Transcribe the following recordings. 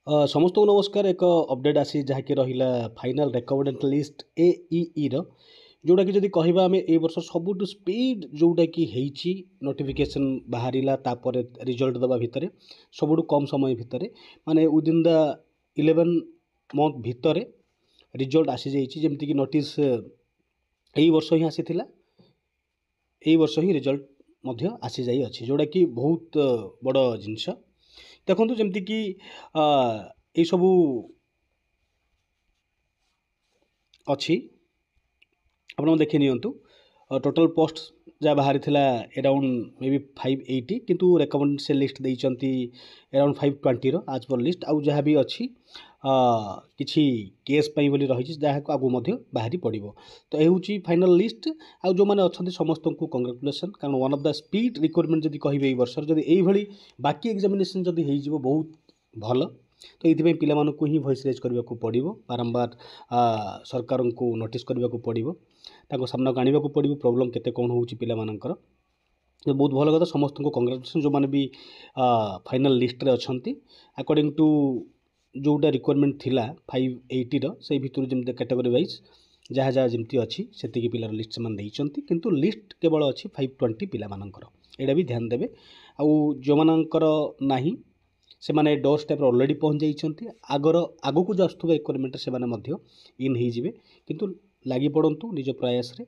ସମସ୍ତଙ୍କୁ ନମସ୍କାର। ଏକ ଅପଡ଼େଟ୍ ଆସି ଯାହାକି ରହିଲା ଫାଇନାଲ୍ ରେକମେଣ୍ଡେଡ଼ ଲିଷ୍ଟ AEEର, ଯେଉଁଟାକି ଯଦି କହିବା ଆମେ ଏ ବର୍ଷ ସବୁଠୁ ସ୍ପିଡ୍ ଯେଉଁଟାକି ହେଇଛି ନୋଟିଫିକେସନ୍ ବାହାରିଲା ତାପରେ ରିଜଲ୍ଟ ଦେବା ଭିତରେ ସବୁଠୁ କମ୍ ସମୟ ଭିତରେ, ମାନେ ୱିଦିନ୍ ଦ 11 ମନ୍ଥ ଭିତରେ ରିଜଲ୍ଟ ଆସିଯାଇଛି। ଯେମିତିକି ନୋଟିସ୍ ଏଇ ବର୍ଷ ହିଁ ଆସିଥିଲା, ଏଇ ବର୍ଷ ହିଁ ରିଜଲ୍ଟ ମଧ୍ୟ ଆସିଯାଇଅଛି, ଯେଉଁଟାକି ବହୁତ ବଡ଼ ଜିନିଷ। ଦେଖନ୍ତୁ ଯେମିତିକି ଏଇସବୁ ଅଛି, ଆପଣ ଦେଖି ନିଅନ୍ତୁ। ଟୋଟାଲ୍ ପୋଷ୍ଟ ଯାହା ବାହାରିଥିଲା ଏରାଉଣ୍ଡ ମେ ବି 580, କିନ୍ତୁ ରେକମେଣ୍ଡ ସେ ଲିଷ୍ଟ ଦେଇଛନ୍ତି ଏରାଉଣ୍ଡ 520ର ଆଜ୍ ପର୍ ଲିଷ୍ଟ। ଆଉ ଯାହା ବି ଅଛି କିଛି କେସ୍ ପାଇଁ ବୋଲି ରହିଛି, ଯାହାକୁ ଆଗକୁ ମଧ୍ୟ ବାହାରି ପଡ଼ିବ। ତ ଏ ହେଉଛି ଫାଇନାଲ୍ ଲିଷ୍ଟ। ଆଉ ଯେଉଁମାନେ ଅଛନ୍ତି ସମସ୍ତଙ୍କୁ କଂଗ୍ରାଚୁଲେସନ୍, କାରଣ one of the speed recruitment ଯଦି କହିବେ ଏଇ ବର୍ଷର, ଯଦି ଏଇଭଳି ବାକି ଏକ୍ଜାମିନେସନ୍ ଯଦି ହେଇଯିବ ବହୁତ ଭଲ। ତ ଏଇଥିପାଇଁ ପିଲାମାନଙ୍କୁ ହିଁ ଭଏସ୍ ରେଜ୍ କରିବାକୁ ପଡ଼ିବ, ବାରମ୍ବାର ସରକାରଙ୍କୁ ନୋଟିସ୍ କରିବାକୁ ପଡ଼ିବ, ତାଙ୍କ ସାମ୍ନାକୁ ଆଣିବାକୁ ପଡ଼ିବ ପ୍ରୋବ୍ଲେମ୍ କେତେ କ'ଣ ହେଉଛି ପିଲାମାନଙ୍କର। ବହୁତ ଭଲ କଥା, ସମସ୍ତଙ୍କୁ କଂଗ୍ରାଚୁଲେସନ୍। ଯେଉଁମାନେ ବି ଫାଇନାଲ୍ ଲିଷ୍ଟରେ ଅଛନ୍ତି, ଆକର୍ଡ଼ିଂ ଟୁ ଯେଉଁଟା ରିକ୍ୱାରମେଣ୍ଟ ଥିଲା 580ର, ସେଇ ଭିତରୁ ଯେମିତି କାଟାଗୋରୀ ୱାଇଜ୍ ଯାହା ଯାହା ଯେମିତି ଅଛି ସେତିକି ପିଲାର ଲିଷ୍ଟ ସେମାନେ ଦେଇଛନ୍ତି, କିନ୍ତୁ ଲିଷ୍ଟ କେବଳ ଅଛି 520 ପିଲାମାନଙ୍କର। ଏଇଟା ବି ଧ୍ୟାନ ଦେବେ। ଆଉ ଯେଉଁମାନଙ୍କର ନାହିଁ ସେମାନେ ଡୋର୍ ଷ୍ଟେପ୍ରେ ଅଲରେଡ଼ି ପହଞ୍ଚି ଯାଇଛନ୍ତି। ଆଗକୁ ଯେଉଁ ଆସୁଥିବା ରିକ୍ୱାରମେଣ୍ଟରେ ସେମାନେ ମଧ୍ୟ ଇନ୍ ହେଇଯିବେ। କିନ୍ତୁ ଲାଗି ପଡ଼ନ୍ତୁ ନିଜ ପ୍ରୟାସରେ,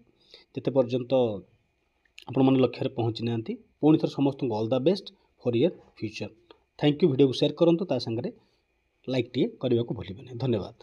ଯେତେ ପର୍ଯ୍ୟନ୍ତ ଆପଣମାନେ ଲକ୍ଷ୍ୟରେ ପହଞ୍ଚି ନାହାନ୍ତି। ପୁଣି ଥରେ ସମସ୍ତଙ୍କୁ all the best for your future. Thank you. ଭିଡ଼ିଓକୁ ସେୟାର କରନ୍ତୁ, ତା ସାଙ୍ଗରେ ଲାଇକ୍ ଟିକେ କରିବାକୁ ଭୁଲିବେନି। ଧନ୍ୟବାଦ।